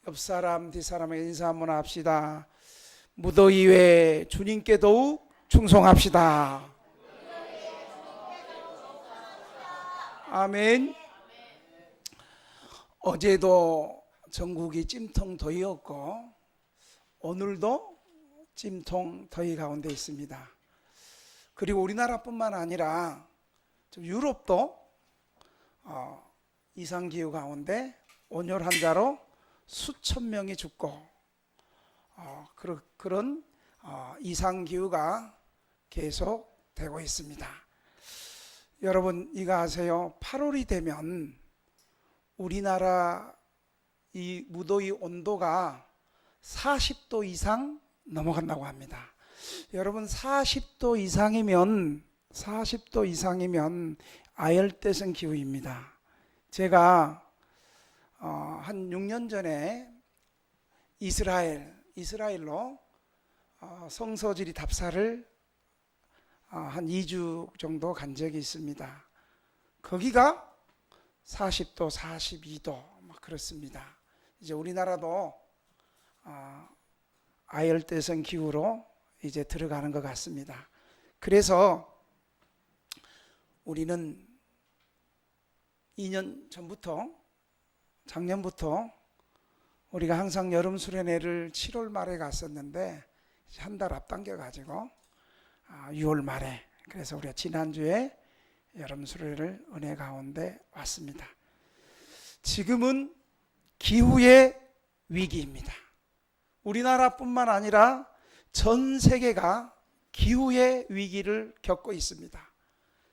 옆사람 뒷사람에게 인사 한번 합시다. 무더위 외에 주님께 더욱 충성합시다. 아멘. 어제도 전국이 찜통 더위였고 오늘도 찜통 더위 가운데 있습니다. 그리고 우리나라뿐만 아니라 유럽도 이상기후 가운데 온열 환자로 수천 명이 죽고 그런 이상기후가 계속되고 있습니다. 여러분 이거 아세요? 8월이 되면 우리나라 이 무더위 온도가 40도 이상 넘어간다고 합니다. 여러분 40도 이상이면 아열대성 기후입니다. 제가 한 6년 전에 이스라엘로 성서지리 답사를 한 2주 정도 간 적이 있습니다. 거기가 40도, 42도 막 그렇습니다. 이제 우리나라도 아열대성 기후로 이제 들어가는 것 같습니다. 그래서 우리는 2년 전부터 작년부터 우리가 항상 여름 수련회를 7월 말에 갔었는데 한 달 앞당겨 가지고 6월 말에, 그래서 우리가 지난주에 여름 수련회를 은혜 가운데 왔습니다. 지금은 기후의 위기입니다. 우리나라뿐만 아니라 전 세계가 기후의 위기를 겪고 있습니다.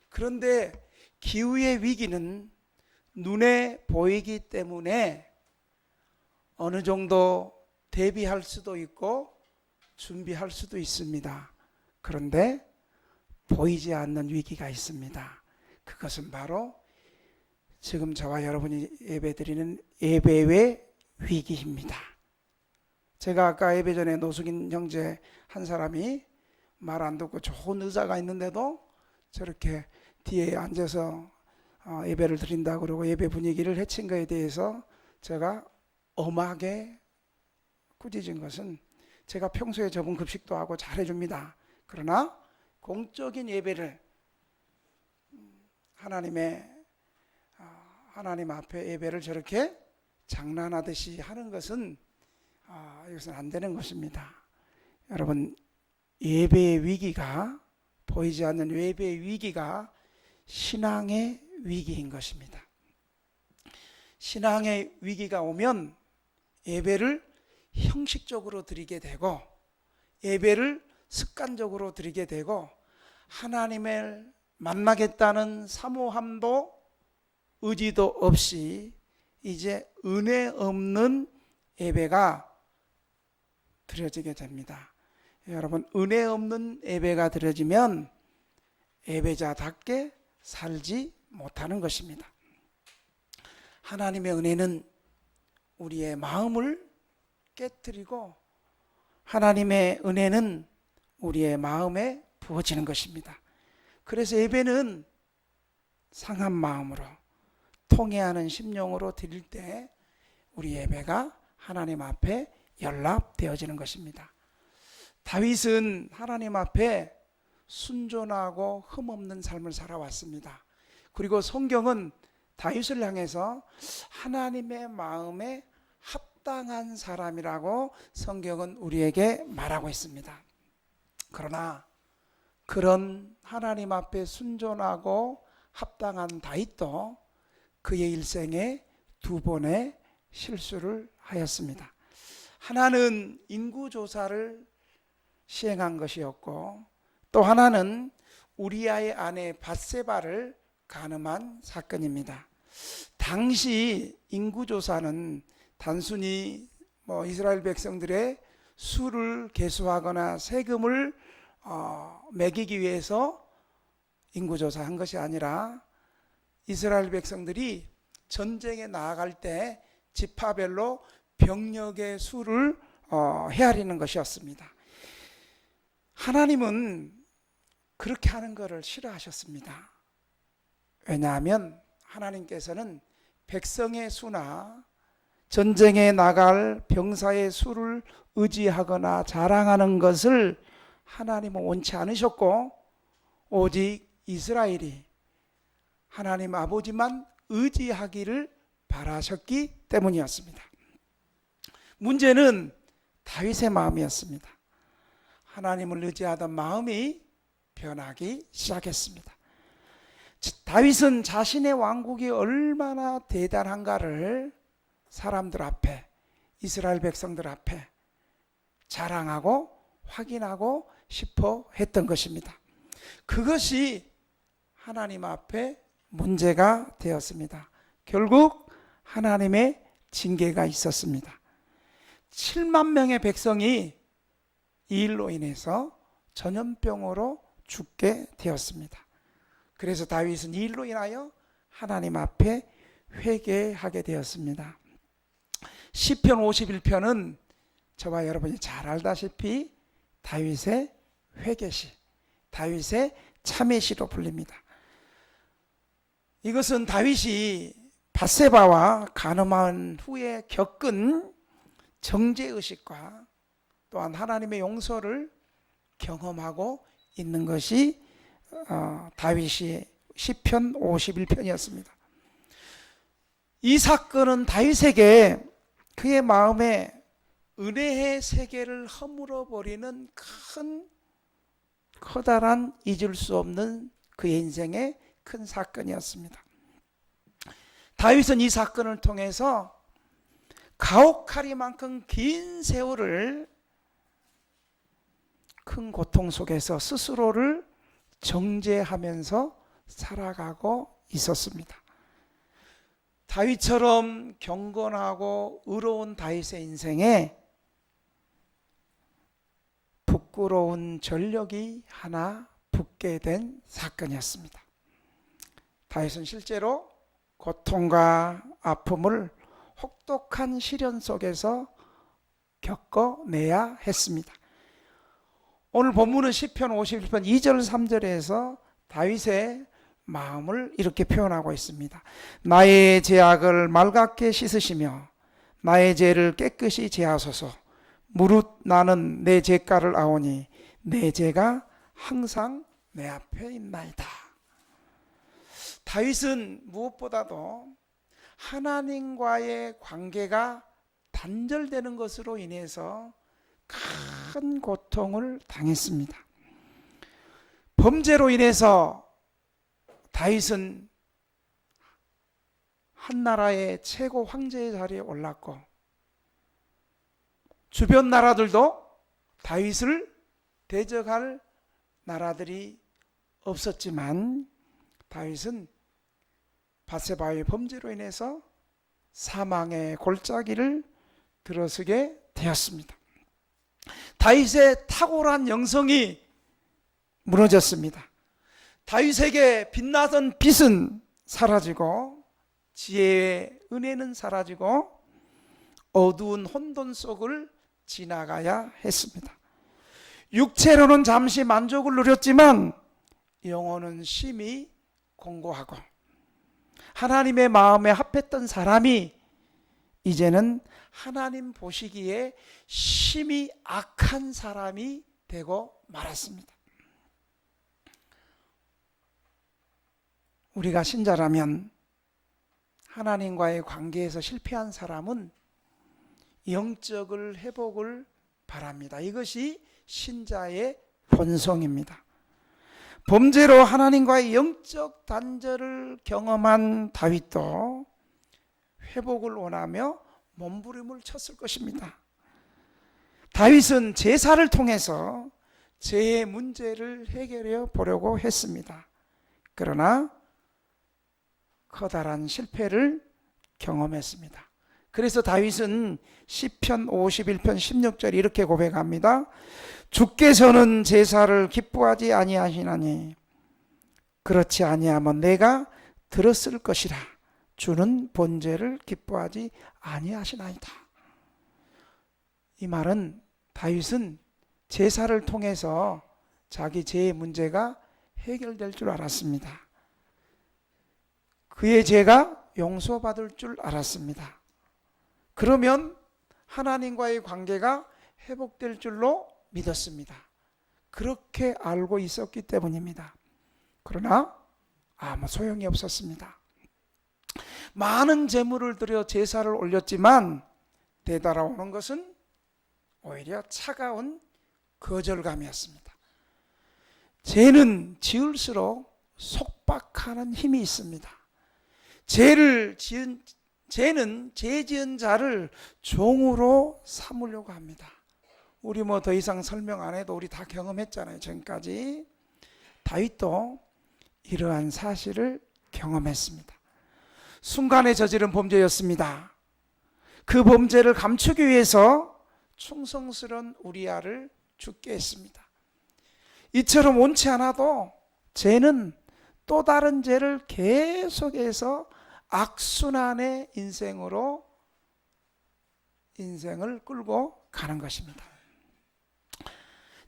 그런데 기후의 위기는 눈에 보이기 때문에 어느 정도 대비할 수도 있고 준비할 수도 있습니다. 그런데 보이지 않는 위기가 있습니다. 그것은 바로 지금 저와 여러분이 예배드리는 예배의 위기입니다. 제가 아까 예배 전에 노숙인 형제 한 사람이 말 안 듣고 좋은 의자가 있는데도 저렇게 뒤에 앉아서 예배를 드린다고 그러고 예배 분위기를 해친 것에 대해서 제가 엄하게 꾸짖은 것은, 제가 평소에 저분 급식도 하고 잘해줍니다. 그러나 공적인 예배를 하나님 앞에 예배를 저렇게 장난하듯이 하는 것은 이것은 안 되는 것입니다. 여러분, 예배의 위기가, 보이지 않는 예배의 위기가 신앙의 위기인 것입니다. 신앙의 위기가 오면 예배를 형식적으로 드리게 되고 예배를 습관적으로 드리게 되고 하나님을 만나겠다는 사모함도 의지도 없이 이제 은혜 없는 예배가 드려지게 됩니다. 여러분, 은혜 없는 예배가 드려지면 예배자답게 살지 못하는 것입니다. 하나님의 은혜는 우리의 마음을 깨트리고 하나님의 은혜는 우리의 마음에 부어지는 것입니다. 그래서 예배는 상한 마음으로 통회하는 심령으로 드릴 때 우리 예배가 하나님 앞에 연락되어지는 것입니다. 다윗은 하나님 앞에 순전하고 흠없는 삶을 살아왔습니다. 그리고 성경은 다윗을 향해서 하나님의 마음에 합당한 사람이라고 성경은 우리에게 말하고 있습니다. 그러나 그런 하나님 앞에 순전하고 합당한 다윗도 그의 일생에 2번의 실수를 하였습니다. 하나는 인구조사를 시행한 것이었고 또 하나는 우리아의 아내 밧세바를 간음한 사건입니다. 당시 인구조사는 단순히 이스라엘 백성들의 수를 계수하거나 세금을 매기기 위해서 인구조사한 것이 아니라 이스라엘 백성들이 전쟁에 나아갈 때 지파별로 병력의 수를 헤아리는 것이었습니다. 하나님은 그렇게 하는 것을 싫어하셨습니다. 왜냐하면 하나님께서는 백성의 수나 전쟁에 나갈 병사의 수를 의지하거나 자랑하는 것을 하나님은 원치 않으셨고, 오직 이스라엘이 하나님 아버지만 의지하기를 바라셨기 때문이었습니다. 문제는 다윗의 마음이었습니다. 하나님을 의지하던 마음이 변하기 시작했습니다. 다윗은 자신의 왕국이 얼마나 대단한가를 사람들 앞에, 이스라엘 백성들 앞에 자랑하고 확인하고 싶어 했던 것입니다. 그것이 하나님 앞에 문제가 되었습니다. 결국 하나님의 징계가 있었습니다. 7만 명의 백성이 이 일로 인해서 전염병으로 죽게 되었습니다. 그래서 다윗은 이 일로 인하여 하나님 앞에 회개하게 되었습니다. 시편 51편은 저와 여러분이 잘 알다시피 다윗의 회개시, 다윗의 참회시로 불립니다. 이것은 다윗이 밧세바와 간음한 후에 겪은 정죄의식과 또한 하나님의 용서를 경험하고 있는 것이 다윗이 시편 51편이었습니다. 이 사건은 다윗에게 그의 마음에 은혜의 세계를 허물어 버리는 큰 커다란 잊을 수 없는 그의 인생의 큰 사건이었습니다. 다윗은 이 사건을 통해서 가옥하리만큼 긴 세월을 큰 고통 속에서 스스로를 정죄하면서 살아가고 있었습니다. 다윗처럼 경건하고 의로운 다윗의 인생에 부끄러운 전력이 하나 붙게 된 사건이었습니다. 다윗은 실제로 고통과 아픔을 혹독한 시련 속에서 겪어내야 했습니다. 오늘 본문은 시편 51편 2절 3절에서 다윗의 마음을 이렇게 표현하고 있습니다. 나의 죄악을 맑게 씻으시며 나의 죄를 깨끗이 제하소서. 무릇 나는 내 죄가를 아오니 내 죄가 항상 내 앞에 있나이다. 다윗은 무엇보다도 하나님과의 관계가 단절되는 것으로 인해서 큰 고통을 당했습니다. 범죄로 인해서 다윗은 한 나라의 최고 황제의 자리에 올랐고 주변 나라들도 다윗을 대적할 나라들이 없었지만 다윗은 밧세바의 범죄로 인해서 사망의 골짜기를 들어서게 되었습니다. 다윗의 탁월한 영성이 무너졌습니다. 다윗에게 빛나던 빛은 사라지고 지혜의 은혜는 사라지고 어두운 혼돈 속을 지나가야 했습니다. 육체로는 잠시 만족을 누렸지만 영혼은 심히 공고하고 하나님의 마음에 합했던 사람이 이제는 하나님 보시기에 심히 악한 사람이 되고 말았습니다. 우리가 신자라면 하나님과의 관계에서 실패한 사람은 영적을 회복을 바랍니다. 이것이 신자의 본성입니다. 범죄로 하나님과의 영적 단절을 경험한 다윗도 회복을 원하며 몸부림을 쳤을 것입니다. 다윗은 제사를 통해서 죄의 문제를 해결해 보려고 했습니다. 그러나 커다란 실패를 경험했습니다. 그래서 다윗은 시편 51편 16절 이렇게 고백합니다. 주께서는 제사를 기뻐하지 아니하시나니 그렇지 아니하면 내가 들었을 것이라. 주는 번제를 기뻐하지 아니하시나이다. 이 말은 다윗은 제사를 통해서 자기 죄의 문제가 해결될 줄 알았습니다. 그의 죄가 용서받을 줄 알았습니다. 그러면 하나님과의 관계가 회복될 줄로 믿었습니다. 그렇게 알고 있었기 때문입니다. 그러나 아무 소용이 없었습니다. 많은 제물을 들여 제사를 올렸지만 되돌아오는 것은 오히려 차가운 거절감이었습니다. 죄는 지을수록 속박하는 힘이 있습니다. 죄는 죄 지은 자를 종으로 삼으려고 합니다. 우리 뭐 더 이상 설명 안 해도 우리 다 경험했잖아요. 지금까지. 다윗도 이러한 사실을 경험했습니다. 순간에 저지른 범죄였습니다. 그 범죄를 감추기 위해서 충성스러운 우리아를 죽게 했습니다. 이처럼 원치 않아도 죄는 또 다른 죄를 계속해서 악순환의 인생으로 인생을 끌고 가는 것입니다.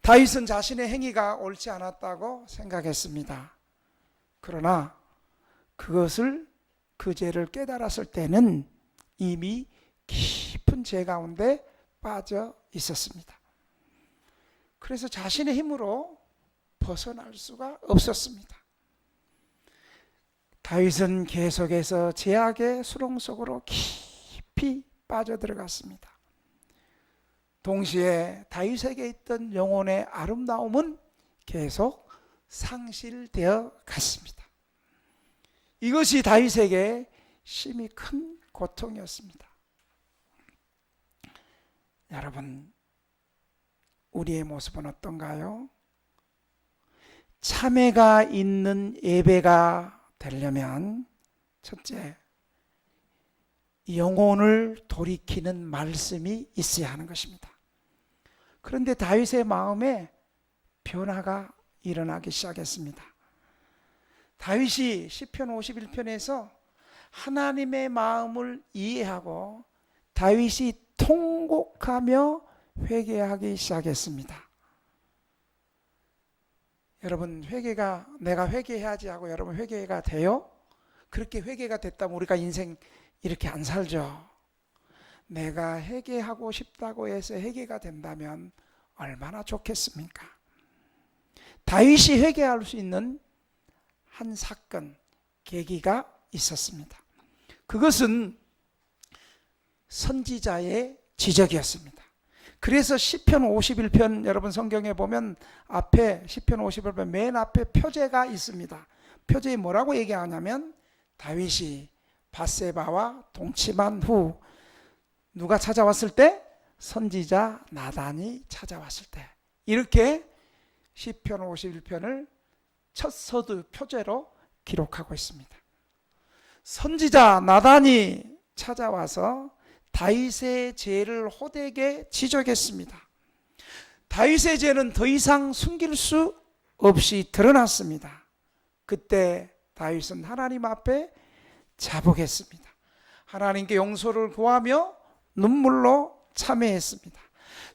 다윗은 자신의 행위가 옳지 않았다고 생각했습니다. 그러나 그것을 그 죄를 깨달았을 때는 이미 깊은 죄 가운데 빠져 있었습니다. 그래서 자신의 힘으로 벗어날 수가 없었습니다. 다윗은 계속해서 죄악의 수렁 속으로 깊이 빠져들어갔습니다. 동시에 다윗에게 있던 영혼의 아름다움은 계속 상실되어 갔습니다. 이것이 다윗에게 심히 큰 고통이었습니다. 여러분, 우리의 모습은 어떤가요? 참회가 있는 예배가 되려면 첫째, 영혼을 돌이키는 말씀이 있어야 하는 것입니다. 그런데 다윗의 마음에 변화가 일어나기 시작했습니다. 다윗이 시편 51편에서 하나님의 마음을 이해하고 다윗이 통곡하며 회개하기 시작했습니다. 여러분, 회개가 내가 회개해야지 하고 여러분 회개가 돼요? 그렇게 회개가 됐다면 우리가 인생 이렇게 안 살죠. 내가 회개하고 싶다고 해서 회개가 된다면 얼마나 좋겠습니까? 다윗이 회개할 수 있는 한 사건, 계기가 있었습니다. 그것은 선지자의 지적이었습니다. 그래서 시편 51편 여러분 성경에 보면 앞에 시편 51편 맨 앞에 표제가 있습니다. 표제에 뭐라고 얘기하냐면 다윗이 밧세바와 동침한 후 누가 찾아왔을 때? 선지자 나단이 찾아왔을 때. 이렇게 시편 51편을 첫 서두 표제로 기록하고 있습니다. 선지자 나단이 찾아와서 다윗의 죄를 호되게 지적했습니다. 다윗의 죄는 더 이상 숨길 수 없이 드러났습니다. 그때 다윗은 하나님 앞에 자복했습니다. 하나님께 용서를 구하며 눈물로 참회했습니다.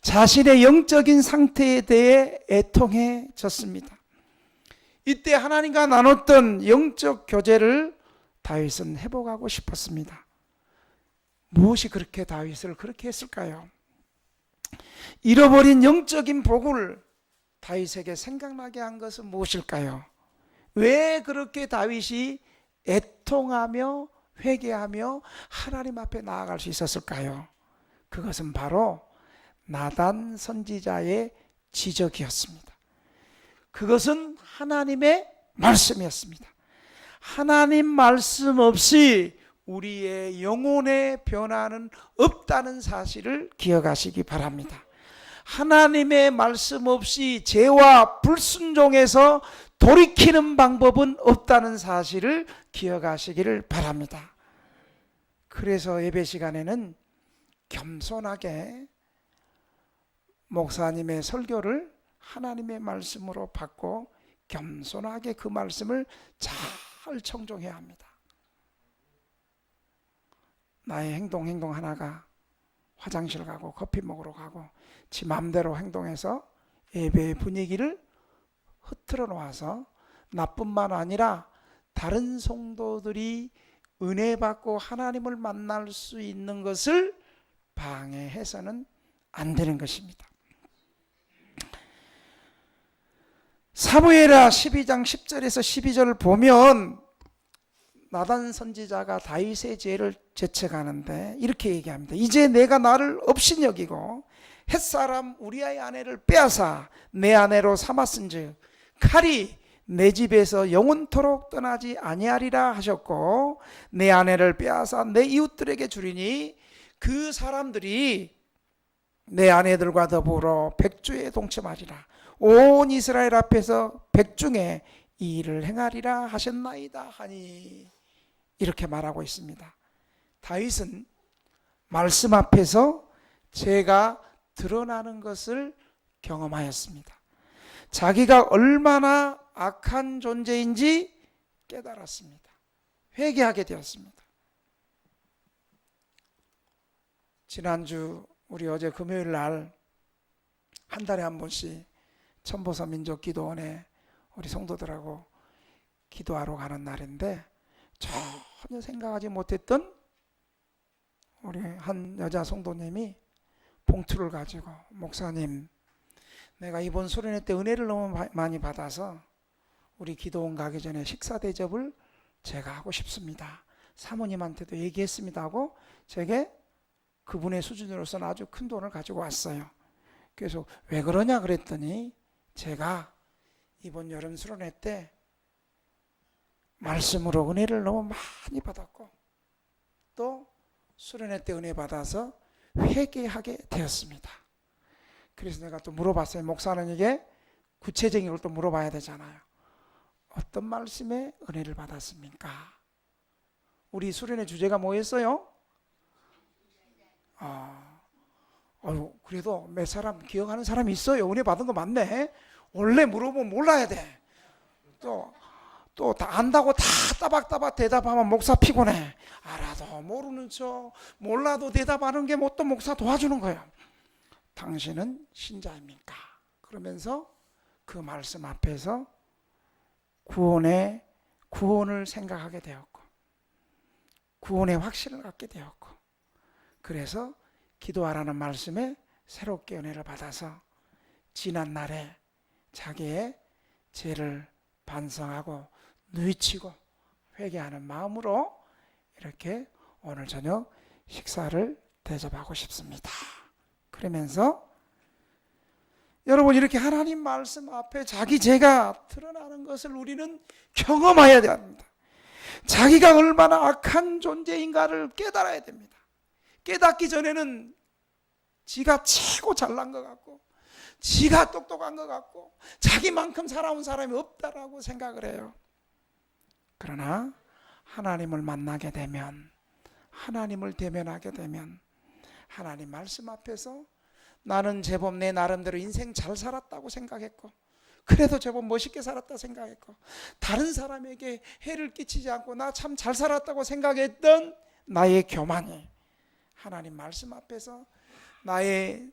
자신의 영적인 상태에 대해 애통해졌습니다. 이때 하나님과 나눴던 영적 교제를 다윗은 회복하고 싶었습니다. 무엇이 그렇게 다윗을 그렇게 했을까요? 잃어버린 영적인 복을 다윗에게 생각나게 한 것은 무엇일까요? 왜 그렇게 다윗이 애통하며 회개하며 하나님 앞에 나아갈 수 있었을까요? 그것은 바로 나단 선지자의 지적이었습니다. 그것은 하나님의 말씀이었습니다. 하나님 말씀 없이 우리의 영혼의 변화는 없다는 사실을 기억하시기 바랍니다. 하나님의 말씀 없이 죄와 불순종에서 돌이키는 방법은 없다는 사실을 기억하시기를 바랍니다. 그래서 예배 시간에는 겸손하게 목사님의 설교를 하나님의 말씀으로 받고 겸손하게 그 말씀을 잘 청종해야 합니다. 나의 행동 하나가 화장실 가고 커피 먹으러 가고 지 맘대로 행동해서 예배의 분위기를 흐트러 놓아서 나뿐만 아니라 다른 성도들이 은혜 받고 하나님을 만날 수 있는 것을 방해해서는 안 되는 것입니다. 사무엘하 12장 10절에서 12절을 보면 나단 선지자가 다윗의 죄를 죄책하는데 이렇게 얘기합니다. 이제 내가 나를 없인 여기고 햇사람 우리아의 아내를 빼앗아 내 아내로 삼았은즉 칼이 내 집에서 영원토록 떠나지 아니하리라 하셨고 내 아내를 빼앗아 내 이웃들에게 주리니 그 사람들이 내 아내들과 더불어 백주에 동침하리라. 온 이스라엘 앞에서 백중에 이 일을 행하리라 하셨나이다 하니 이렇게 말하고 있습니다. 다윗은 말씀 앞에서 죄가 드러나는 것을 경험하였습니다. 자기가 얼마나 악한 존재인지 깨달았습니다. 회개하게 되었습니다. 지난주 우리 어제 금요일 날 한 달에 한 번씩 천보서 민족기도원에 우리 성도들하고 기도하러 가는 날인데 전혀 생각하지 못했던 우리 한 여자 성도님이 봉투를 가지고 목사님 내가 이번 수련회 때 은혜를 너무 많이 받아서 우리 기도원 가기 전에 식사 대접을 제가 하고 싶습니다. 사모님한테도 얘기했습니다 하고 제게 그분의 수준으로서는 아주 큰 돈을 가지고 왔어요. 그래서 왜 그러냐 그랬더니 제가 이번 여름 수련회 때 말씀으로 은혜를 너무 많이 받았고 또 수련회 때 은혜 받아서 회개하게 되었습니다. 그래서 내가 또 물어봤어요. 목사는 이게 구체적인 걸 또 물어봐야 되잖아요. 어떤 말씀에 은혜를 받았습니까? 우리 수련회 주제가 뭐였어요? 그래도 몇 사람 기억하는 사람이 있어요. 은혜 받은 거 맞네. 원래 물어보면 몰라야 돼. 또 다 안다고 다 따박따박 대답하면 목사 피곤해. 알아도 모르는 척 몰라도 대답하는 게 뭐 또 목사 도와주는 거예요. 당신은 신자입니까? 그러면서 그 말씀 앞에서 구원을 생각하게 되었고 구원의 확신을 갖게 되었고 그래서 기도하라는 말씀에 새롭게 은혜를 받아서 지난 날에 자기의 죄를 반성하고 누이치고 회개하는 마음으로 이렇게 오늘 저녁 식사를 대접하고 싶습니다. 그러면서 여러분 이렇게 하나님 말씀 앞에 자기 죄가 드러나는 것을 우리는 경험해야 됩니다. 자기가 얼마나 악한 존재인가를 깨달아야 됩니다. 깨닫기 전에는 지가 최고 잘난 것 같고 지가 똑똑한 것 같고 자기만큼 살아온 사람이 없다라고 생각을 해요. 그러나 하나님을 만나게 되면 하나님을 대면하게 되면 하나님 말씀 앞에서 나는 제법 내 나름대로 인생 잘 살았다고 생각했고 그래도 제법 멋있게 살았다 생각했고 다른 사람에게 해를 끼치지 않고 나 참 잘 살았다고 생각했던 나의 교만이 하나님 말씀 앞에서 나의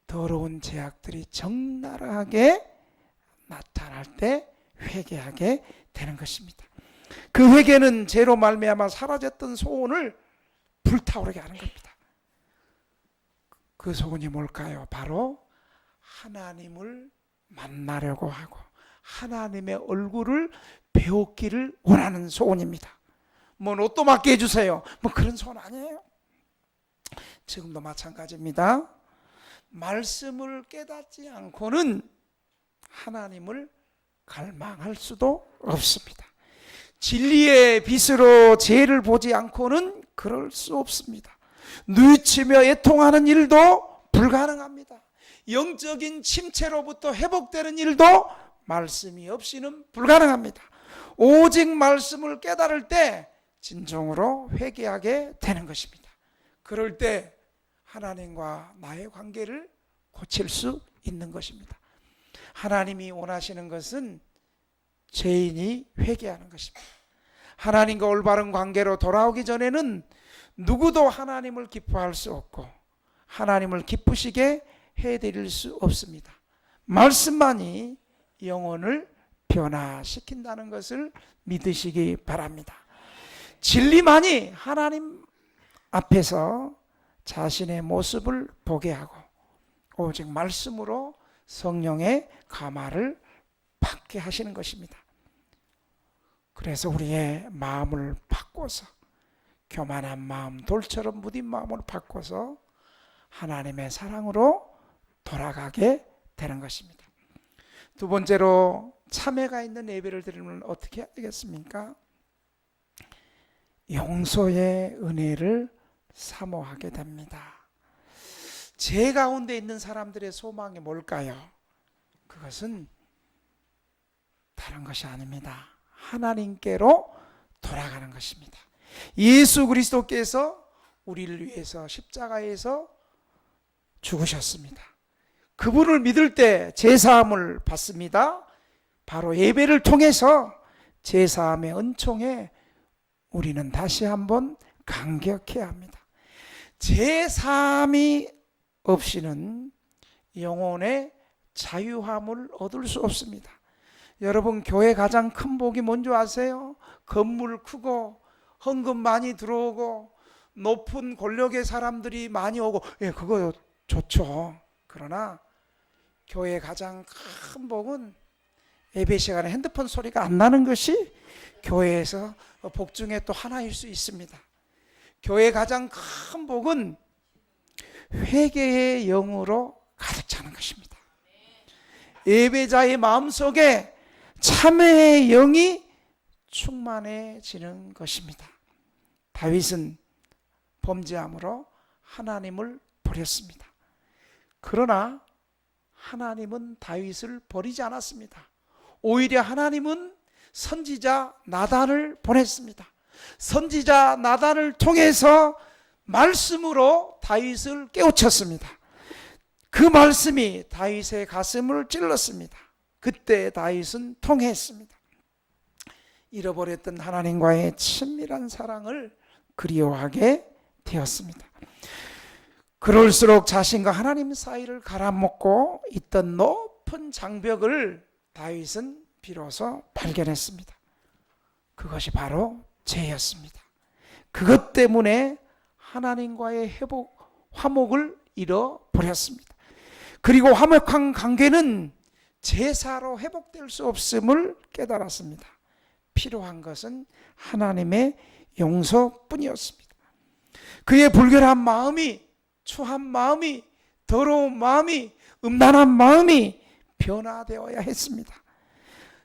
더러운 죄악들이 적나라하게 나타날 때 회개하게 되는 것입니다. 그 회개는 죄로 말미암아 사라졌던 소원을 불타오르게 하는 겁니다. 그 소원이 뭘까요? 바로 하나님을 만나려고 하고 하나님의 얼굴을 배우기를 원하는 소원입니다. 뭐 로또 맞게 해주세요. 뭐 그런 소원 아니에요. 지금도 마찬가지입니다. 말씀을 깨닫지 않고는 하나님을 갈망할 수도 없습니다. 진리의 빛으로 죄를 보지 않고는 그럴 수 없습니다. 뉘우치며 애통하는 일도 불가능합니다. 영적인 침체로부터 회복되는 일도 말씀이 없이는 불가능합니다. 오직 말씀을 깨달을 때 진정으로 회개하게 되는 것입니다. 그럴 때 하나님과 나의 관계를 고칠 수 있는 것입니다. 하나님이 원하시는 것은 죄인이 회개하는 것입니다. 하나님과 올바른 관계로 돌아오기 전에는 누구도 하나님을 기뻐할 수 없고 하나님을 기쁘시게 해드릴 수 없습니다. 말씀만이 영혼을 변화시킨다는 것을 믿으시기 바랍니다. 진리만이 하나님 앞에서 자신의 모습을 보게 하고 오직 말씀으로 성령의 감화를 받게 하시는 것입니다. 그래서 우리의 마음을 바꿔서 교만한 마음, 돌처럼 무딘 마음을 바꿔서 하나님의 사랑으로 돌아가게 되는 것입니다. 두 번째로 참회가 있는 예배를 드리면 어떻게 해야 되겠습니까? 용서의 은혜를 사모하게 됩니다. 제 가운데 있는 사람들의 소망이 뭘까요? 그것은 다른 것이 아닙니다. 하나님께로 돌아가는 것입니다. 예수 그리스도께서 우리를 위해서 십자가에서 죽으셨습니다. 그분을 믿을 때 제사함을 받습니다. 바로 예배를 통해서 제사함의 은총에 우리는 다시 한번 감격해야 합니다. 제사함이 없이는 영혼의 자유함을 얻을 수 없습니다. 여러분, 교회 가장 큰 복이 뭔지 아세요? 건물 크고 헌금 많이 들어오고 높은 권력의 사람들이 많이 오고, 예, 그거 좋죠. 그러나 교회의 가장 큰 복은 예배 시간에 핸드폰 소리가 안 나는 것이 교회에서 복 중에 또 하나일 수 있습니다. 교회의 가장 큰 복은 회개의 영으로 가득 차는 것입니다. 예배자의 마음속에 참회의 영이 충만해지는 것입니다. 다윗은 범죄함으로 하나님을 버렸습니다. 그러나 하나님은 다윗을 버리지 않았습니다. 오히려 하나님은 선지자 나단을 보냈습니다. 선지자 나단을 통해서 말씀으로 다윗을 깨우쳤습니다. 그 말씀이 다윗의 가슴을 찔렀습니다. 그때 다윗은 통회했습니다. 잃어버렸던 하나님과의 친밀한 사랑을 그리워하게 되었습니다. 그럴수록 자신과 하나님 사이를 갈아먹고 있던 높은 장벽을 다윗은 비로소 발견했습니다. 그것이 바로 죄였습니다. 그것 때문에 하나님과의 화목을 잃어버렸습니다. 그리고 화목한 관계는 제사로 회복될 수 없음을 깨달았습니다. 필요한 것은 하나님의 용서뿐이었습니다. 그의 불결한 마음이, 추한 마음이, 더러운 마음이, 음란한 마음이 변화되어야 했습니다.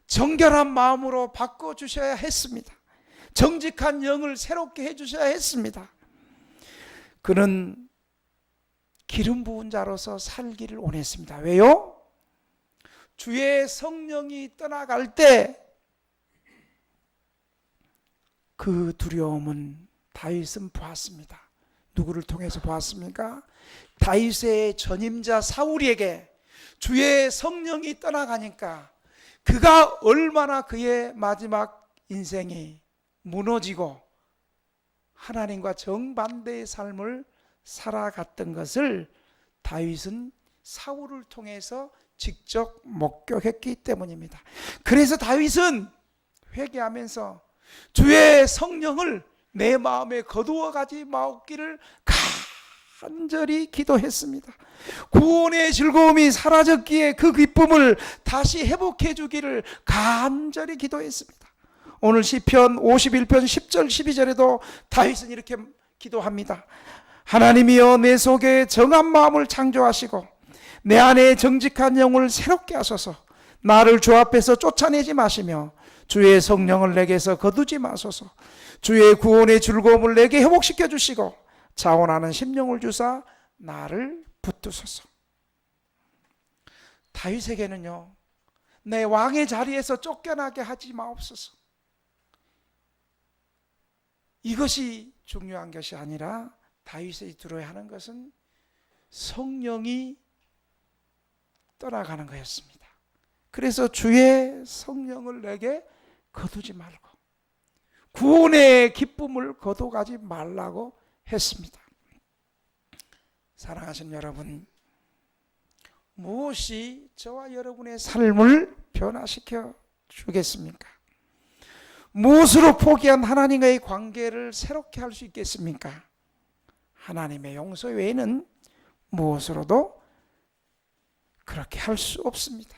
정결한 마음으로 바꿔주셔야 했습니다. 정직한 영을 새롭게 해주셔야 했습니다. 그는 기름 부은 자로서 살기를 원했습니다. 왜요? 주의 성령이 떠나갈 때 그 두려움은 다윗은 보았습니다. 누구를 통해서 보았습니까? 다윗의 전임자 사울에게 주의 성령이 떠나가니까 그가 얼마나 그의 마지막 인생이 무너지고 하나님과 정반대의 삶을 살아갔던 것을 다윗은 사울을 통해서 직접 목격했기 때문입니다. 그래서 다윗은 회개하면서 주의 성령을 내 마음에 거두어가지 마옵기를 간절히 기도했습니다. 구원의 즐거움이 사라졌기에 그 기쁨을 다시 회복해 주기를 간절히 기도했습니다. 오늘 시편 51편 10절 12절에도 다윗은 이렇게 기도합니다. 하나님이여 내 속에 정한 마음을 창조하시고 내 안에 정직한 영을 새롭게 하소서. 나를 주 앞에서 쫓아내지 마시며 주의 성령을 내게서 거두지 마소서. 주의 구원의 즐거움을 내게 회복시켜 주시고 자원하는 심령을 주사 나를 붙드소서. 다윗에게는요, 내 왕의 자리에서 쫓겨나게 하지 마옵소서. 이것이 중요한 것이 아니라 다윗이 들어야 하는 것은 성령이 떠나가는 거였습니다. 그래서 주의 성령을 내게 거두지 말고 구원의 기쁨을 거둬가지 말라고 했습니다. 사랑하시는 여러분, 무엇이 저와 여러분의 삶을 변화시켜 주겠습니까? 무엇으로 포기한 하나님과의 관계를 새롭게 할 수 있겠습니까? 하나님의 용서 외에는 무엇으로도 그렇게 할 수 없습니다.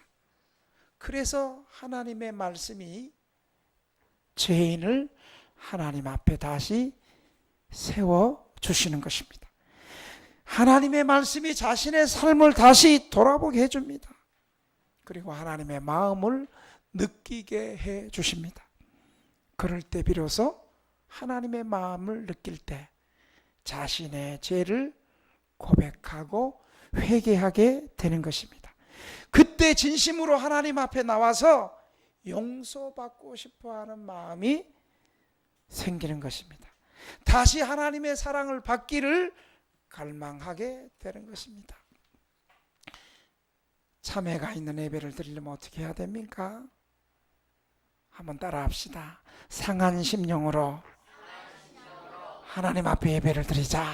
그래서 하나님의 말씀이 죄인을 하나님 앞에 다시 세워주시는 것입니다. 하나님의 말씀이 자신의 삶을 다시 돌아보게 해줍니다. 그리고 하나님의 마음을 느끼게 해주십니다. 그럴 때 비로소 하나님의 마음을 느낄 때 자신의 죄를 고백하고 회개하게 되는 것입니다. 그때 진심으로 하나님 앞에 나와서 용서받고 싶어하는 마음이 생기는 것입니다. 다시 하나님의 사랑을 받기를 갈망하게 되는 것입니다. 참회가 있는 예배를 드리려면 어떻게 해야 됩니까? 한번 따라합시다. 상한 심령으로 하나님 앞에 예배를 드리자.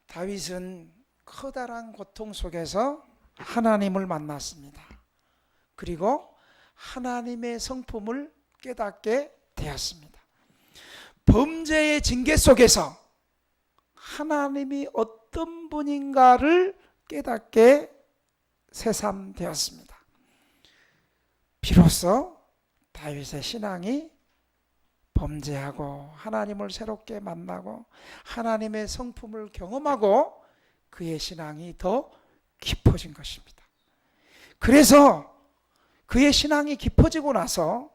다윗은 커다란 고통 속에서 하나님을 만났습니다. 그리고 하나님의 성품을 깨닫게 되었습니다. 범죄의 징계 속에서 하나님이 어떤 분인가를 깨닫게 새삼되었습니다. 비로소 다윗의 신앙이 범죄하고 하나님을 새롭게 만나고 하나님의 성품을 경험하고 그의 신앙이 더 깊어진 것입니다. 그래서 그의 신앙이 깊어지고 나서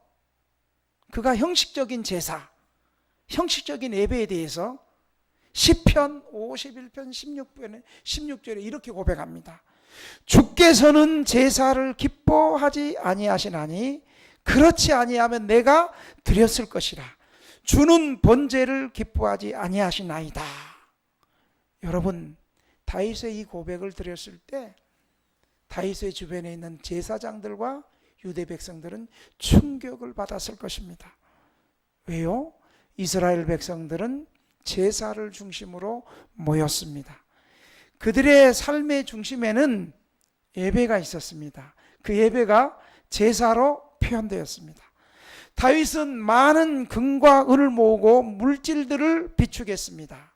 그가 형식적인 제사, 형식적인 예배에 대해서 시편 51편 16절에 이렇게 고백합니다. 주께서는 제사를 기뻐하지 아니하시나니 그렇지 아니하면 내가 드렸을 것이라. 주는 번제를 기뻐하지 아니하시나이다. 여러분, 다윗의 이 고백을 드렸을 때 다윗의 주변에 있는 제사장들과 유대 백성들은 충격을 받았을 것입니다. 왜요? 이스라엘 백성들은 제사를 중심으로 모였습니다. 그들의 삶의 중심에는 예배가 있었습니다. 그 예배가 제사로 표현되었습니다. 다윗은 많은 금과 은을 모으고 물질들을 비축했습니다.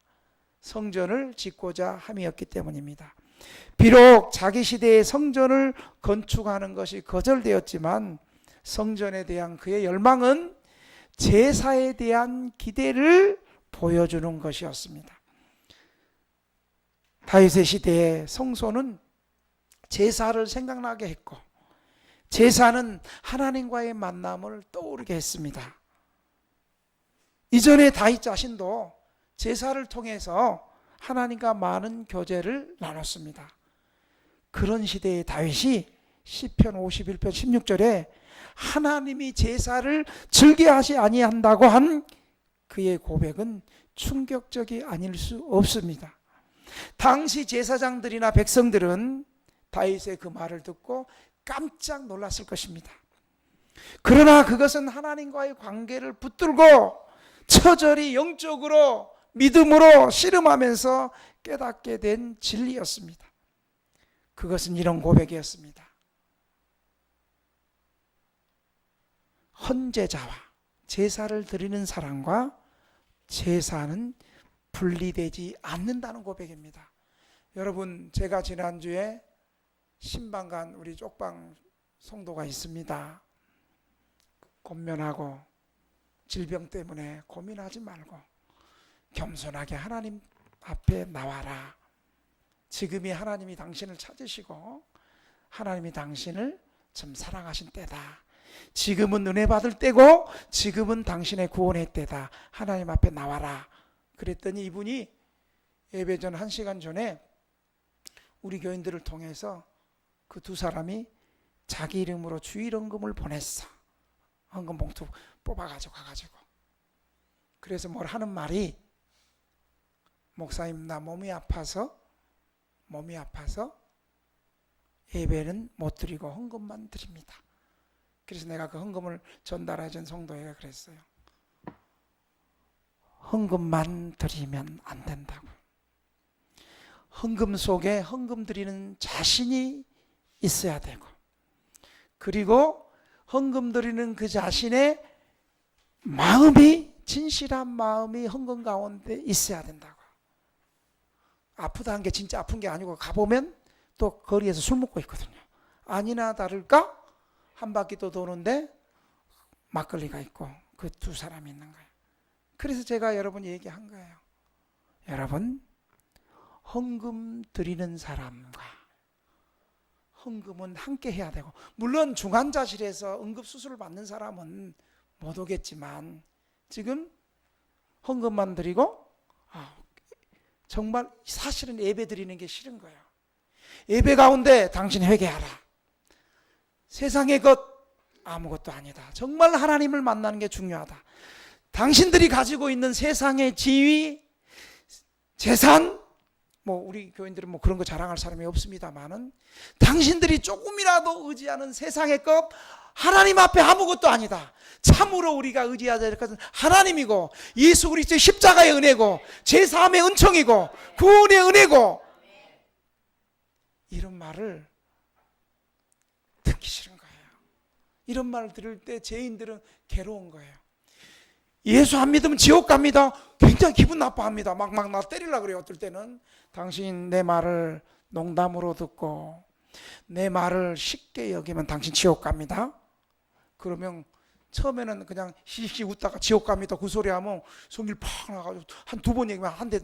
성전을 짓고자 함이었기 때문입니다. 비록 자기 시대의 성전을 건축하는 것이 거절되었지만 성전에 대한 그의 열망은 제사에 대한 기대를 보여주는 것이었습니다. 다윗의 시대의 성소는 제사를 생각나게 했고 제사는 하나님과의 만남을 떠오르게 했습니다. 이전에 다윗 자신도 제사를 통해서 하나님과 많은 교제를 나눴습니다. 그런 시대의 다윗이 시편 51편 16절에 하나님이 제사를 즐겨하지 아니한다고 한 그의 고백은 충격적이 아닐 수 없습니다. 당시 제사장들이나 백성들은 다윗의 그 말을 듣고 깜짝 놀랐을 것입니다. 그러나 그것은 하나님과의 관계를 붙들고 처절히 영적으로 믿음으로 씨름하면서 깨닫게 된 진리였습니다. 그것은 이런 고백이었습니다. 헌제자와 제사를 드리는 사람과 제사는 분리되지 않는다는 고백입니다. 여러분, 제가 지난주에 신방간 우리 쪽방 성도가 있습니다. 권면하고 질병 때문에 고민하지 말고 겸손하게 하나님 앞에 나와라. 지금이 하나님이 당신을 찾으시고 하나님이 당신을 참 사랑하신 때다. 지금은 은혜 받을 때고 지금은 당신의 구원의 때다. 하나님 앞에 나와라. 그랬더니 이분이 예배 전 1시간 전에 우리 교인들을 통해서 그 두 사람이 자기 이름으로 주일헌금을 보냈어. 헌금 봉투 뽑아가지고 가가지고. 그래서 뭘 하는 말이, 목사님 나 몸이 아파서 예배는 못 드리고 헌금만 드립니다. 그래서 내가 그 헌금을 전달해준 성도에게 그랬어요. 헌금만 드리면 안 된다고. 헌금 속에 헌금 드리는 자신이 있어야 되고, 그리고 헌금 드리는 그 자신의 마음이 진실한 마음이 헌금 가운데 있어야 된다고. 아프다는 게 진짜 아픈 게 아니고 가보면 또 거리에서 술 먹고 있거든요. 아니나 다를까 한 바퀴 또 도는데 막걸리가 있고 그 두 사람이 있는 거예요. 그래서 제가 여러분 얘기한 거예요. 여러분, 헌금 드리는 사람과 헌금은 함께 해야 되고, 물론 중환자실에서 응급수술을 받는 사람은 못 오겠지만 지금 헌금만 드리고 정말 사실은 예배 드리는 게 싫은 거예요. 예배 가운데 당신 회개하라. 세상의 것 아무것도 아니다. 정말 하나님을 만나는 게 중요하다. 당신들이 가지고 있는 세상의 지위, 재산, 우리 교인들은 그런 거 자랑할 사람이 없습니다만은 당신들이 조금이라도 의지하는 세상의 것, 하나님 앞에 아무것도 아니다. 참으로 우리가 의지해야 될 것은 하나님이고 예수 그리스도의 십자가의 은혜고 제3의 은총이고 구원의 은혜고, 이런 말을 듣기 싫은 거예요. 이런 말을 들을 때 죄인들은 괴로운 거예요. 예수 안 믿으면 지옥 갑니다. 굉장히 기분 나빠합니다. 막 나 때리려고 그래요. 어떨 때는 당신 내 말을 농담으로 듣고 내 말을 쉽게 여기면 당신 지옥 갑니다. 그러면 처음에는 그냥 히히 웃다가 지옥 갑니다 그 소리 하면 성질 팍 나가지고 한 두 번 얘기하면 한 대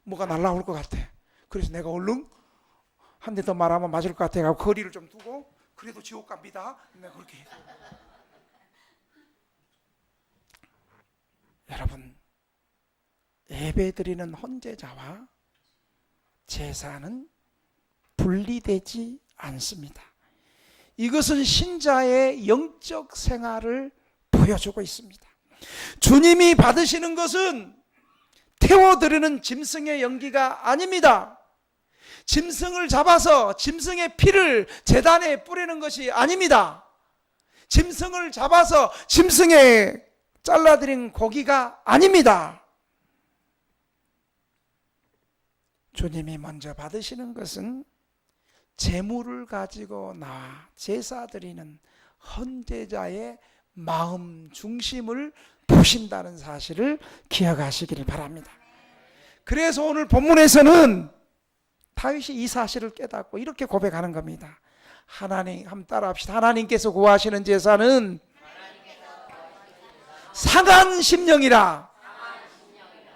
뭐가 날라올 것 같아. 그래서 내가 얼른 한 대 더 말하면 맞을 것 같아. 거리를 좀 두고 그래도 지옥 갑니다. 내가 그렇게 해요. 여러분, 예배드리는 헌제자와 제사는 분리되지 않습니다. 이것은 신자의 영적 생활을 보여주고 있습니다. 주님이 받으시는 것은 태워드리는 짐승의 연기가 아닙니다. 짐승을 잡아서 짐승의 피를 제단에 뿌리는 것이 아닙니다. 짐승을 잡아서 짐승의 잘라드린 고기가 아닙니다. 주님이 먼저 받으시는 것은 제물을 가지고 나와 제사 드리는 헌제자의 마음 중심을 보신다는 사실을 기억하시기를 바랍니다. 그래서 오늘 본문에서는 다윗이 이 사실을 깨닫고 이렇게 고백하는 겁니다. 하나님, 한번 따라합시다. 하나님께서 구하시는 제사는 상한 심령이라.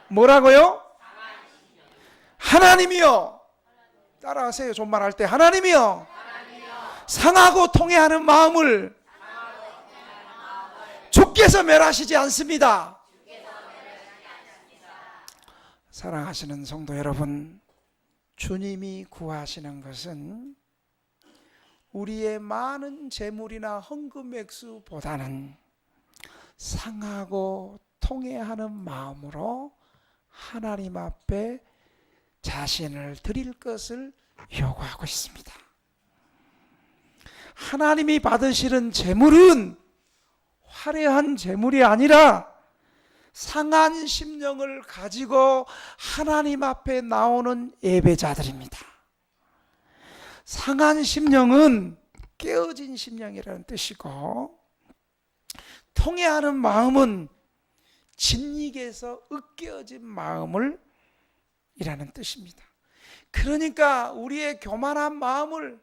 뭐라고요? 하나님이요. 따라하세요. 존말할 때 하나님이요. 상하고 통회하는 마음을 주께서 멸하시지 않습니다. 사랑하시는 성도 여러분, 주님이 구하시는 것은 우리의 많은 재물이나 헌금 액수보다는 상하고 통회하는 마음으로 하나님 앞에 자신을 드릴 것을 요구하고 있습니다. 하나님이 받으시는 재물은 화려한 재물이 아니라 상한 심령을 가지고 하나님 앞에 나오는 예배자들입니다. 상한 심령은 깨어진 심령이라는 뜻이고, 통회하는 마음은 진익에서 으깨어진 마음을 이라는 뜻입니다. 그러니까 우리의 교만한 마음을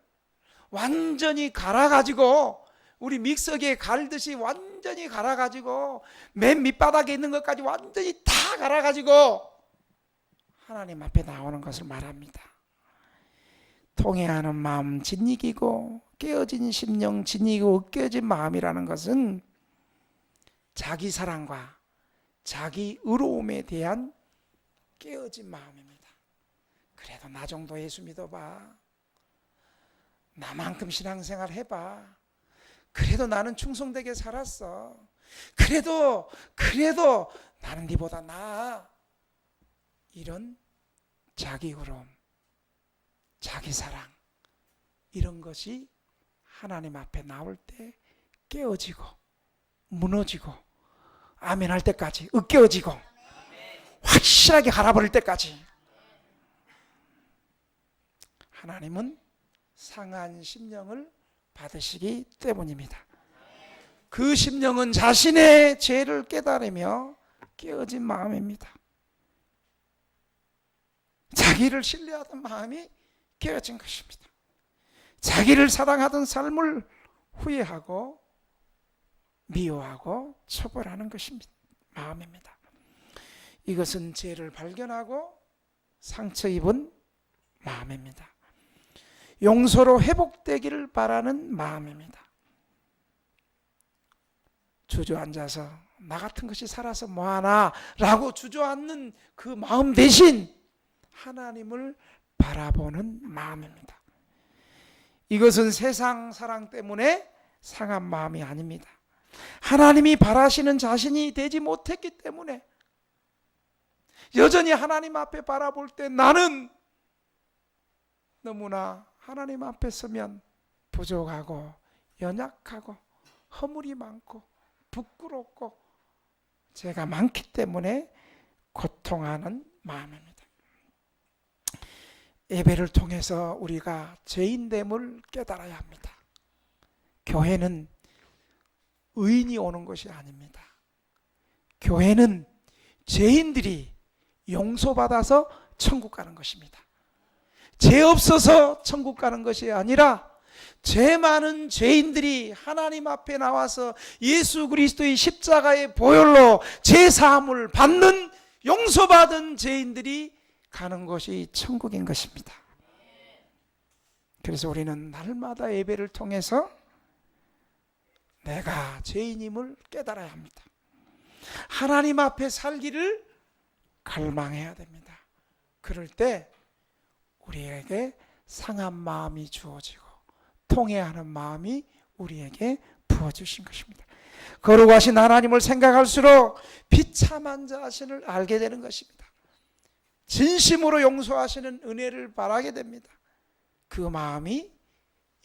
완전히 갈아가지고, 우리 믹서기에 갈듯이 완전히 갈아가지고 맨 밑바닥에 있는 것까지 완전히 다 갈아가지고 하나님 앞에 나오는 것을 말합니다. 통회하는 마음 진익이고 깨어진 심령 진익이고 으깨어진 마음이라는 것은 자기 사랑과 자기 의로움에 대한 깨어진 마음입니다. 그래도 나 정도 예수 믿어봐. 나만큼 신앙생활 해봐. 그래도 나는 충성되게 살았어. 그래도 나는 네보다 나아. 이런 자기 의로움, 자기 사랑, 이런 것이 하나님 앞에 나올 때 깨어지고 무너지고 아멘 할 때까지, 으깨어지고 확실하게 갈아버릴 때까지 하나님은 상한 심령을 받으시기 때문입니다. 그 심령은 자신의 죄를 깨달으며 깨어진 마음입니다. 자기를 신뢰하던 마음이 깨어진 것입니다. 자기를 사랑하던 삶을 후회하고 미워하고 처벌하는 것입니다. 마음입니다. 이것은 죄를 발견하고 상처 입은 마음입니다. 용서로 회복되기를 바라는 마음입니다. 주저앉아서 나 같은 것이 살아서 뭐하나 라고 주저앉는 그 마음 대신 하나님을 바라보는 마음입니다. 이것은 세상 사랑 때문에 상한 마음이 아닙니다. 하나님이 바라시는 자신이 되지 못했기 때문에 여전히 하나님 앞에 바라볼 때 나는 너무나 하나님 앞에 서면 부족하고 연약하고 허물이 많고 부끄럽고 죄가 많기 때문에 고통하는 마음입니다. 예배를 통해서 우리가 죄인됨을 깨달아야 합니다. 교회는 의인이 오는 것이 아닙니다. 교회는 죄인들이 용서받아서 천국 가는 것입니다. 죄 없어서 천국 가는 것이 아니라 죄 많은 죄인들이 하나님 앞에 나와서 예수 그리스도의 십자가의 보혈로 죄 사함을 받는 용서받은 죄인들이 가는 것이 천국인 것입니다. 그래서 우리는 날마다 예배를 통해서 내가 죄인임을 깨달아야 합니다. 하나님 앞에 살기를 갈망해야 됩니다. 그럴 때 우리에게 상한 마음이 주어지고 통회하는 마음이 우리에게 부어주신 것입니다. 거룩하신 하나님을 생각할수록 비참한 자신을 알게 되는 것입니다. 진심으로 용서하시는 은혜를 바라게 됩니다. 그 마음이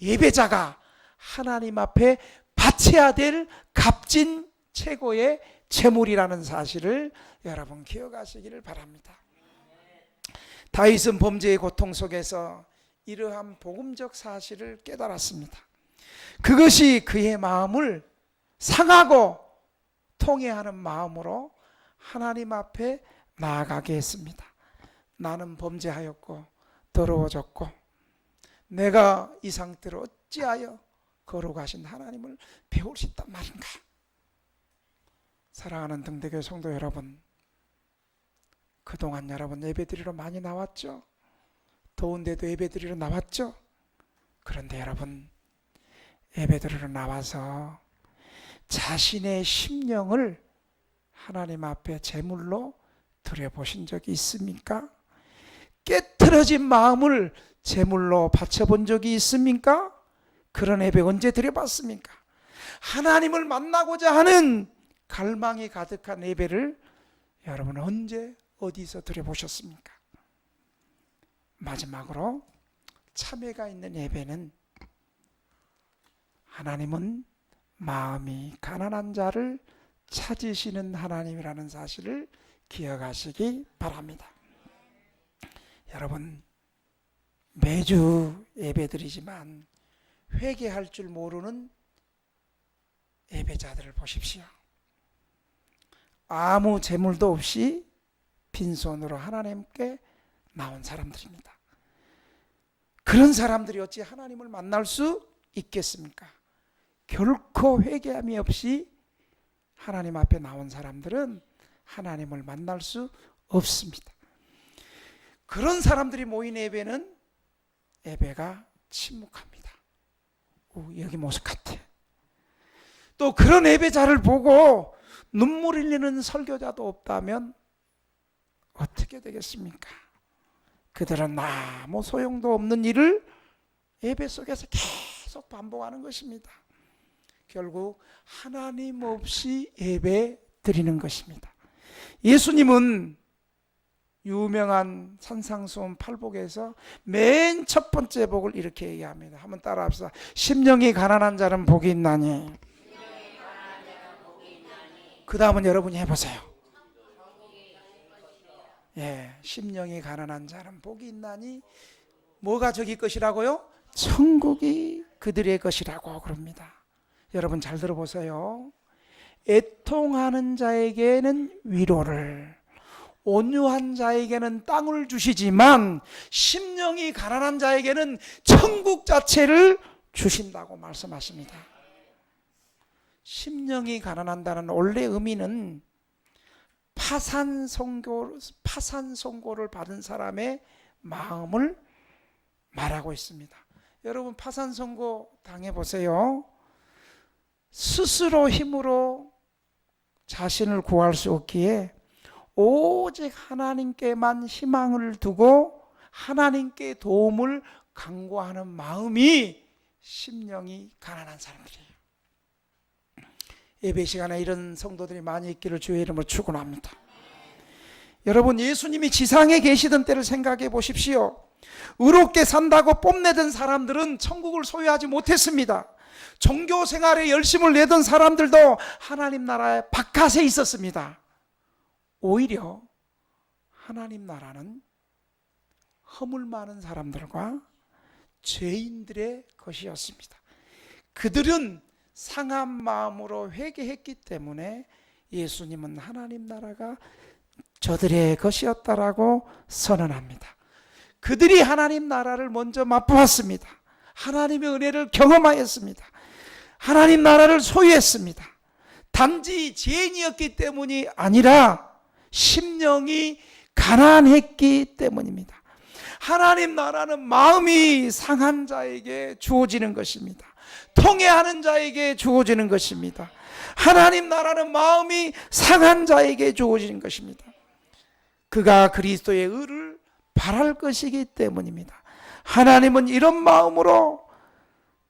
예배자가 하나님 앞에 바쳐야 될 값진 최고의 재물이라는 사실을 여러분 기억하시기를 바랍니다. 다윗은 범죄의 고통 속에서 이러한 복음적 사실을 깨달았습니다. 그것이 그의 마음을 상하고 통회하는 마음으로 하나님 앞에 나아가게 했습니다. 나는 범죄하였고 더러워졌고 내가 이 상태로 어찌하여 거룩하신 하나님을 배울 수 있단 말인가. 사랑하는 등대교회 성도 여러분, 그동안 여러분 예배드리러 많이 나왔죠? 더운데도 예배드리러 나왔죠? 그런데 여러분 예배드리러 나와서 자신의 심령을 하나님 앞에 제물로 드려보신 적이 있습니까? 깨트려진 마음을 제물로 바쳐본 적이 있습니까? 그런 예배 언제 드려봤습니까? 하나님을 만나고자 하는 갈망이 가득한 예배를 여러분 언제 어디서 드려보셨습니까? 마지막으로 참회가 있는 예배는 하나님은 마음이 가난한 자를 찾으시는 하나님이라는 사실을 기억하시기 바랍니다. 여러분 매주 예배드리지만 회개할 줄 모르는 예배자들을 보십시오. 아무 재물도 없이 빈손으로 하나님께 나온 사람들입니다. 그런 사람들이 어찌 하나님을 만날 수 있겠습니까? 결코 회개함이 없이 하나님 앞에 나온 사람들은 하나님을 만날 수 없습니다. 그런 사람들이 모인 예배는 예배가 침묵합니다. 여기 모습 같아. 또 그런 예배자를 보고 눈물 흘리는 설교자도 없다면 어떻게 되겠습니까? 그들은 아무 소용도 없는 일을 예배 속에서 계속 반복하는 것입니다. 결국 하나님 없이 예배 드리는 것입니다. 예수님은 유명한 산상수훈 8복에서 맨 첫 번째 복을 이렇게 얘기합니다. 한번 따라합시다. 심령이 가난한 자는 복이 있나니. 그 다음은 여러분이 해보세요. 심령이 가난한 자는 복이 있나니. 뭐가 저기 것이라고요? 천국이 그들의 것이라고 그럽니다. 여러분 잘 들어보세요. 애통하는 자에게는 위로를, 온유한 자에게는 땅을 주시지만 심령이 가난한 자에게는 천국 자체를 주신다고 말씀하십니다. 심령이 가난한다는 원래 의미는 파산 선고를 받은 사람의 마음을 말하고 있습니다. 여러분, 파산 선고 당해보세요. 스스로 힘으로 자신을 구할 수 없기에 오직 하나님께만 희망을 두고 하나님께 도움을 간구하는 마음이 심령이 가난한 사람들이에요. 예배 시간에 이런 성도들이 많이 있기를 주의 이름으로 축원합니다. 여러분, 예수님이 지상에 계시던 때를 생각해 보십시오. 의롭게 산다고 뽐내던 사람들은 천국을 소유하지 못했습니다. 종교 생활에 열심을 내던 사람들도 하나님 나라의 바깥에 있었습니다. 오히려 하나님 나라는 허물 많은 사람들과 죄인들의 것이었습니다. 그들은 상한 마음으로 회개했기 때문에 예수님은 하나님 나라가 저들의 것이었다라고 선언합니다. 그들이 하나님 나라를 먼저 맛보았습니다. 하나님의 은혜를 경험하였습니다. 하나님 나라를 소유했습니다. 단지 죄인이었기 때문이 아니라 심령이 가난했기 때문입니다. 하나님 나라는 마음이 상한 자에게 주어지는 것입니다. 통회하는 자에게 주어지는 것입니다. 하나님 나라는 마음이 상한 자에게 주어지는 것입니다. 그가 그리스도의 의를 바랄 것이기 때문입니다. 하나님은 이런 마음으로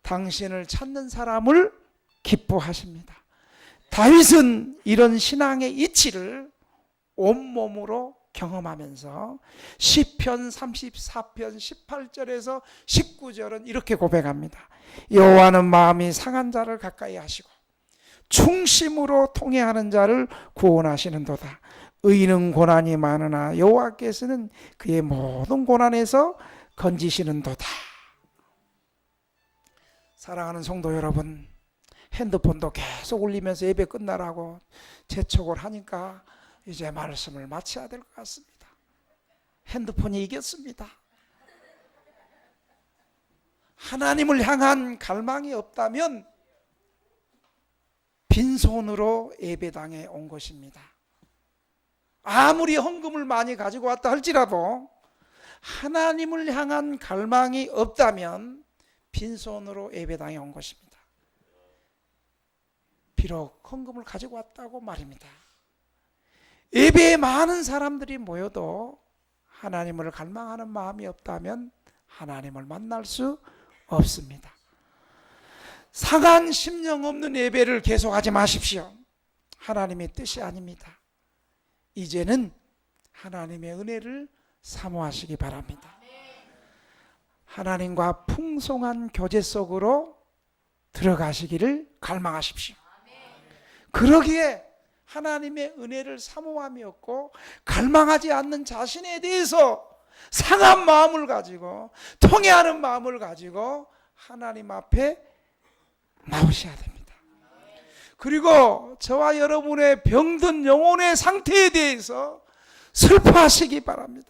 당신을 찾는 사람을 기뻐하십니다. 다윗은 이런 신앙의 이치를 온몸으로 경험하면서 시편 34편 18절에서 19절은 이렇게 고백합니다. 여호와는 마음이 상한 자를 가까이 하시고 충심으로 통회하는 자를 구원하시는도다. 의인은 고난이 많으나 여호와께서는 그의 모든 고난에서 건지시는도다. 사랑하는 성도 여러분, 핸드폰도 계속 울리면서 예배 끝나라고 재촉을 하니까 이제 말씀을 마쳐야 될 것 같습니다. 핸드폰이 이겼습니다. 하나님을 향한 갈망이 없다면 빈손으로 예배당에 온 것입니다. 아무리 헌금을 많이 가지고 왔다 할지라도 하나님을 향한 갈망이 없다면 빈손으로 예배당에 온 것입니다. 비록 헌금을 가지고 왔다고 말입니다. 예배에 많은 사람들이 모여도 하나님을 갈망하는 마음이 없다면 하나님을 만날 수 없습니다. 상한 심령 없는 예배를 계속하지 마십시오. 하나님의 뜻이 아닙니다. 이제는 하나님의 은혜를 사모하시기 바랍니다. 하나님과 풍성한 교제 속으로 들어가시기를 갈망하십시오. 그러기에 하나님의 은혜를 사모함이 없고 갈망하지 않는 자신에 대해서 상한 마음을 가지고 통회하는 마음을 가지고 하나님 앞에 나오셔야 됩니다. 그리고 저와 여러분의 병든 영혼의 상태에 대해서 슬퍼하시기 바랍니다.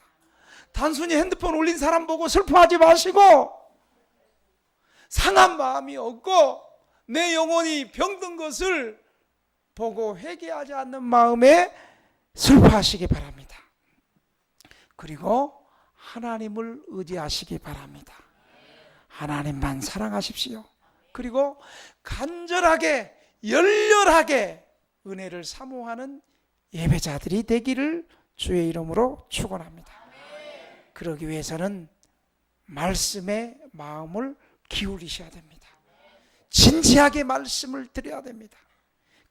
단순히 핸드폰 올린 사람 보고 슬퍼하지 마시고 상한 마음이 없고 내 영혼이 병든 것을 보고 회개하지 않는 마음에 슬퍼하시기 바랍니다. 그리고 하나님을 의지하시기 바랍니다. 하나님만 사랑하십시오. 그리고 간절하게 열렬하게 은혜를 사모하는 예배자들이 되기를 주의 이름으로 축원합니다. 그러기 위해서는 말씀에 마음을 기울이셔야 됩니다. 진지하게 말씀을 드려야 됩니다.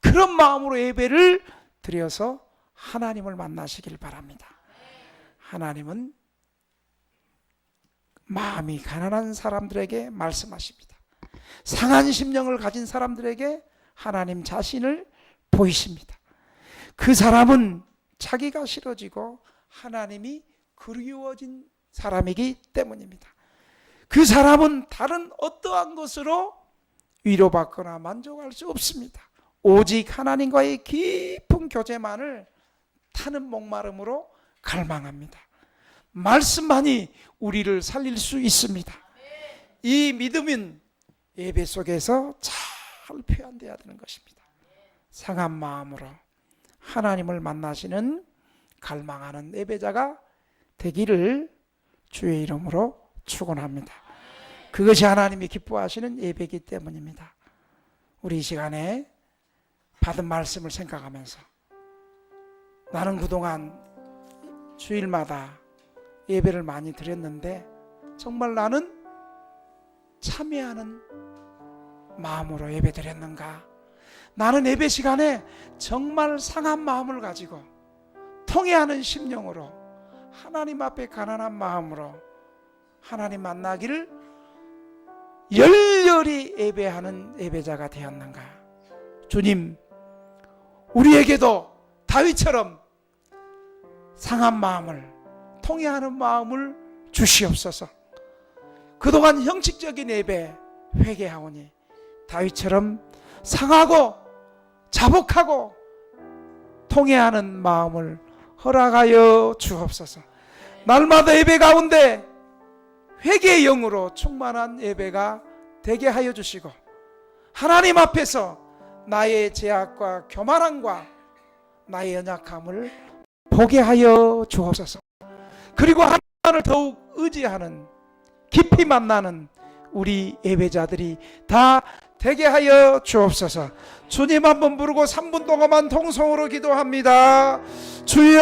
그런 마음으로 예배를 드려서 하나님을 만나시길 바랍니다. 하나님은 마음이 가난한 사람들에게 말씀하십니다. 상한 심령을 가진 사람들에게 하나님 자신을 보이십니다. 그 사람은 자기가 싫어지고 하나님이 그리워진 사람이기 때문입니다. 그 사람은 다른 어떠한 것으로 위로받거나 만족할 수 없습니다. 오직 하나님과의 깊은 교제만을 타는 목마름으로 갈망합니다. 말씀만이 우리를 살릴 수 있습니다. 이 믿음은 예배 속에서 잘 표현되어야 되는 것입니다. 상한 마음으로 하나님을 만나시는 갈망하는 예배자가 되기를 주의 이름으로 축원합니다. 그것이 하나님이 기뻐하시는 예배이기 때문입니다. 우리 이 시간에 받은 말씀을 생각하면서 나는 그동안 주일마다 예배를 많이 드렸는데 정말 나는 참여하는 마음으로 예배 드렸는가? 나는 예배 시간에 정말 상한 마음을 가지고 통회하는 심령으로 하나님 앞에 가난한 마음으로 하나님 만나기를 열렬히 예배하는 예배자가 되었는가? 주님, 우리에게도 다윗처럼 상한 마음을 통회하는 마음을 주시옵소서. 그동안 형식적인 예배 회개하오니 다윗처럼 상하고 자복하고 통회하는 마음을 허락하여 주옵소서. 날마다 예배 가운데 회개의 영으로 충만한 예배가 되게 하여 주시고 하나님 앞에서 나의 죄악과 교만함과 나의 연약함을 보게 하여 주옵소서. 그리고 하나님을 더욱 의지하는 깊이 만나는 우리 예배자들이 다 되게 하여 주옵소서. 주님 한번 부르고 3분 동안만 통성으로 기도합니다. 주여